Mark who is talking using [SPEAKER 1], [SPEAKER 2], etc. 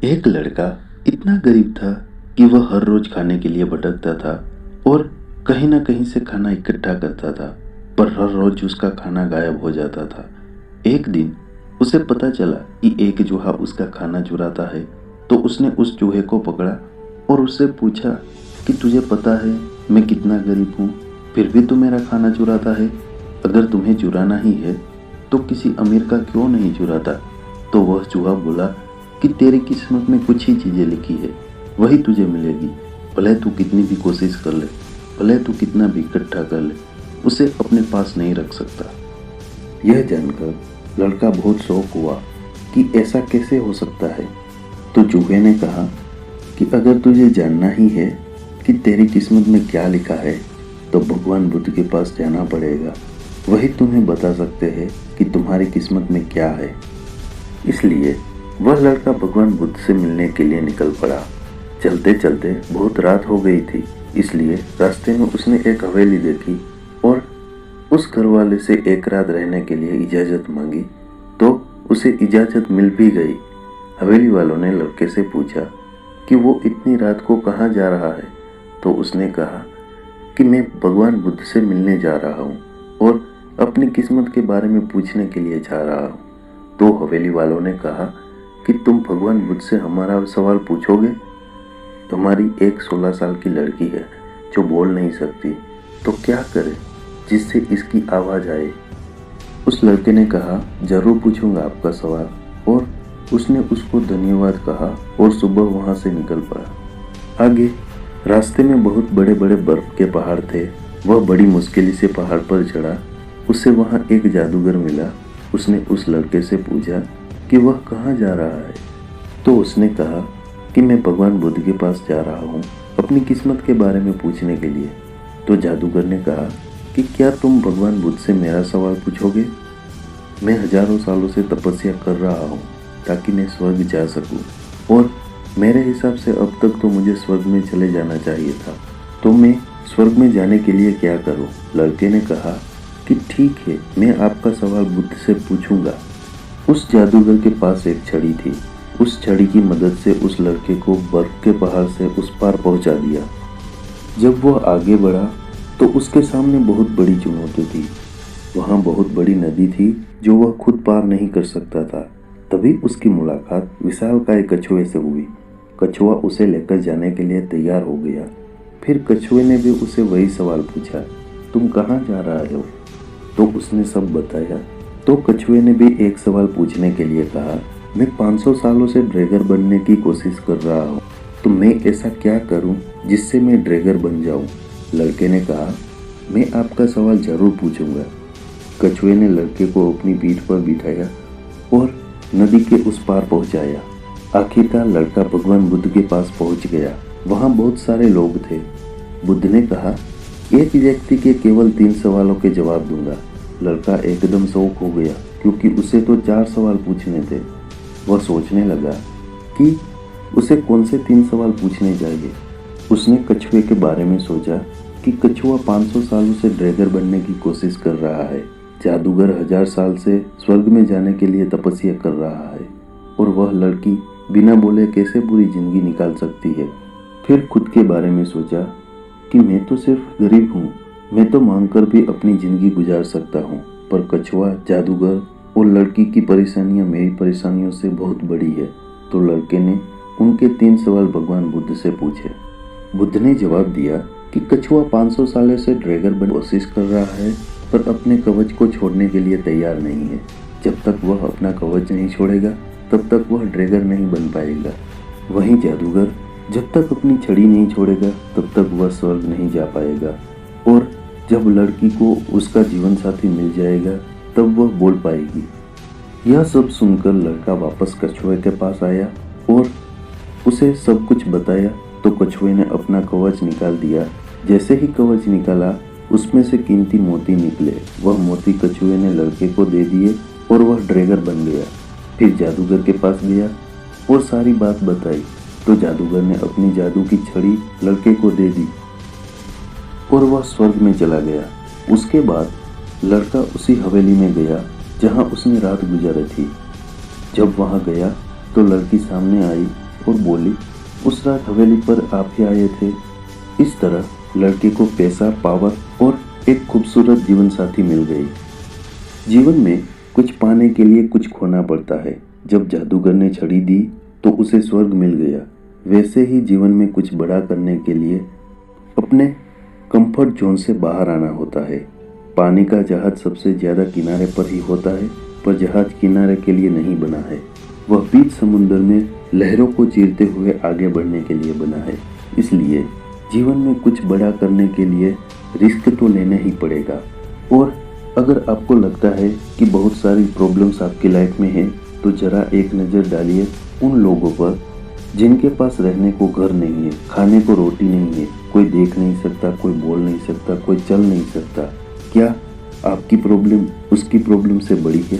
[SPEAKER 1] एक लड़का इतना गरीब था कि वह हर रोज खाने के लिए भटकता था और कहीं ना कहीं से खाना इकट्ठा करता था, पर हर रोज उसका खाना गायब हो जाता था। एक दिन उसे पता चला कि एक चूहा उसका खाना चुराता है, तो उसने उस चूहे को पकड़ा और उससे पूछा कि तुझे पता है मैं कितना गरीब हूँ, फिर भी तू मेरा खाना चुराता है। अगर तुम्हें चुराना ही है तो किसी अमीर का क्यों नहीं चुराता। तो वह चूहा बोला कि तेरी किस्मत में कुछ ही चीजें लिखी है, वही तुझे मिलेगी। भले तू कितनी भी कोशिश कर ले, भले तू कितना भी इकट्ठा कर ले, उसे अपने पास नहीं रख सकता। यह जानकर लड़का बहुत शौक हुआ कि ऐसा कैसे हो सकता है। तो चूहे ने कहा कि अगर तुझे जानना ही है कि तेरी किस्मत में क्या लिखा है, तो भगवान बुद्ध के पास जाना पड़ेगा। वही तुम्हें बता सकते हैं कि तुम्हारी किस्मत में क्या है। इसलिए वह लड़का भगवान बुद्ध से मिलने के लिए निकल पड़ा। चलते चलते बहुत रात हो गई थी, इसलिए रास्ते में उसने एक हवेली देखी और उस घर वाले से एक रात रहने के लिए इजाज़त मांगी। तो उसे इजाज़त मिल भी गई। हवेली वालों ने लड़के से पूछा कि वो इतनी रात को कहाँ जा रहा है। तो उसने कहा कि मैं भगवान बुद्ध से मिलने जा रहा हूँ और अपनी किस्मत के बारे में पूछने के लिए जा रहा हूँ। तो हवेली वालों ने कहा कि तुम भगवान बुद्ध से हमारा सवाल पूछोगे। तुम्हारी एक 16 साल की लड़की है जो बोल नहीं सकती, तो क्या करे जिससे इसकी आवाज़ आए। उस लड़के ने कहा जरूर पूछूंगा आपका सवाल, और उसने उसको धन्यवाद कहा और सुबह वहाँ से निकल पड़ा। आगे रास्ते में बहुत बड़े बड़े बर्फ के पहाड़ थे। वह बड़ी मुश्किल से पहाड़ पर चढ़ा। उसे वहाँ एक जादूगर मिला। उसने उस लड़के से पूछा कि वह कहाँ जा रहा है। तो उसने कहा कि मैं भगवान बुद्ध के पास जा रहा हूँ अपनी किस्मत के बारे में पूछने के लिए। तो जादूगर ने कहा कि क्या तुम भगवान बुद्ध से मेरा सवाल पूछोगे। मैं हजारों सालों से तपस्या कर रहा हूँ ताकि मैं स्वर्ग जा सकूँ, और मेरे हिसाब से अब तक तो मुझे स्वर्ग में चले जाना चाहिए था। तो मैं स्वर्ग में जाने के लिए क्या करूँ। लड़के ने कहा कि ठीक है, मैं आपका सवाल बुद्ध से पूछूंगा। उस जादूगर के पास एक छड़ी थी। उस छड़ी की मदद से उस लड़के को बर्फ के पहाड़ से उस पार पहुंचा दिया। जब वह आगे बढ़ा तो उसके सामने बहुत बड़ी चुनौती थी। वहां बहुत बड़ी नदी थी जो वह खुद पार नहीं कर सकता था। तभी उसकी मुलाकात विशालकाय कछुए से हुई। कछुआ उसे लेकर जाने के लिए तैयार हो गया। फिर कछुए ने भी उसे वही सवाल पूछा, तुम कहाँ जा रहे हो। तो उसने सब बताया। तो कछुए ने भी एक सवाल पूछने के लिए कहा, मैं 500 सालों से ड्रैगर बनने की कोशिश कर रहा हूँ, तो मैं ऐसा क्या करूँ जिससे मैं ड्रैगर बन जाऊँ। लड़के ने कहा मैं आपका सवाल जरूर पूछूंगा। कछुए ने लड़के को अपनी पीठ पर बिठाया और नदी के उस पार पहुंचाया। आखिरकार लड़का भगवान बुद्ध के पास पहुंच गया। वहां बहुत सारे लोग थे। बुद्ध ने कहा एक व्यक्ति के केवल 3 सवालों के जवाब दूंगा। लड़का एकदम शौक हो गया क्योंकि उसे तो 4 सवाल पूछने थे। वह सोचने लगा कि उसे कौन से 3 सवाल पूछने चाहिए। उसने कछुए के बारे में सोचा कि कछुआ 500 सालों से ड्रैगर बनने की कोशिश कर रहा है। जादूगर 1000 साल से स्वर्ग में जाने के लिए तपस्या कर रहा है, और वह लड़की बिना बोले कैसे पूरी जिंदगी निकाल सकती है। फिर खुद के बारे में सोचा कि मैं तो सिर्फ गरीब हूँ, मैं तो मांगकर भी अपनी जिंदगी गुजार सकता हूँ, पर कछुआ, जादूगर और लड़की की परेशानियाँ मेरी परेशानियों से बहुत बड़ी है। तो लड़के ने उनके 3 सवाल भगवान बुद्ध से पूछे। बुद्ध ने जवाब दिया कि कछुआ 500 सालों से ड्रैगर बनने की कोशिश कर रहा है, पर अपने कवच को छोड़ने के लिए तैयार नहीं है। जब तक वह अपना कवच नहीं छोड़ेगा तब तक वह ड्रैगर नहीं बन पाएगा। वहीं जादूगर जब तक अपनी छड़ी नहीं छोड़ेगा तब तक वह स्वर्ग नहीं जा पाएगा, और जब लड़की को उसका जीवन साथी मिल जाएगा तब वह बोल पाएगी। यह सब सुनकर लड़का वापस कछुए के पास आया और उसे सब कुछ बताया। तो कछुए ने अपना कवच निकाल दिया। जैसे ही कवच निकाला उसमें से कीमती मोती निकले। वह मोती कछुए ने लड़के को दे दिए और वह ड्रैगर बन गया। फिर जादूगर के पास गया और सारी बात बताई। तो जादूगर ने अपनी जादू की छड़ी लड़के को दे दी और वह स्वर्ग में चला गया। उसके बाद लड़का उसी हवेली में गया जहां उसने रात गुजारी थी। जब वहां गया तो लड़की सामने आई और बोली, उस रात हवेली पर आप ही आए थे। इस तरह लड़के को पैसा, पावर और एक खूबसूरत जीवन साथी मिल गई। जीवन में कुछ पाने के लिए कुछ खोना पड़ता है। जब जादूगर ने छड़ी दी तो उसे स्वर्ग मिल गया। वैसे ही जीवन में कुछ बड़ा करने के लिए अपने कंफर्ट जोन से बाहर आना होता है। पानी का जहाज सबसे ज्यादा किनारे पर ही होता है, पर जहाज किनारे के लिए नहीं बना है। वह बीच समुद्र में लहरों को चीरते हुए आगे बढ़ने के लिए बना है। इसलिए जीवन में कुछ बड़ा करने के लिए रिस्क तो लेना ही पड़ेगा। और अगर आपको लगता है कि बहुत सारी प्रॉब्लम्स आपकी लाइफ में हैं, तो जरा एक नज़र डालिए उन लोगों पर जिनके पास रहने को घर नहीं है, खाने को रोटी नहीं है, कोई देख नहीं सकता, कोई बोल नहीं सकता, कोई चल नहीं सकता। क्या आपकी प्रॉब्लम उसकी प्रॉब्लम से बड़ी है?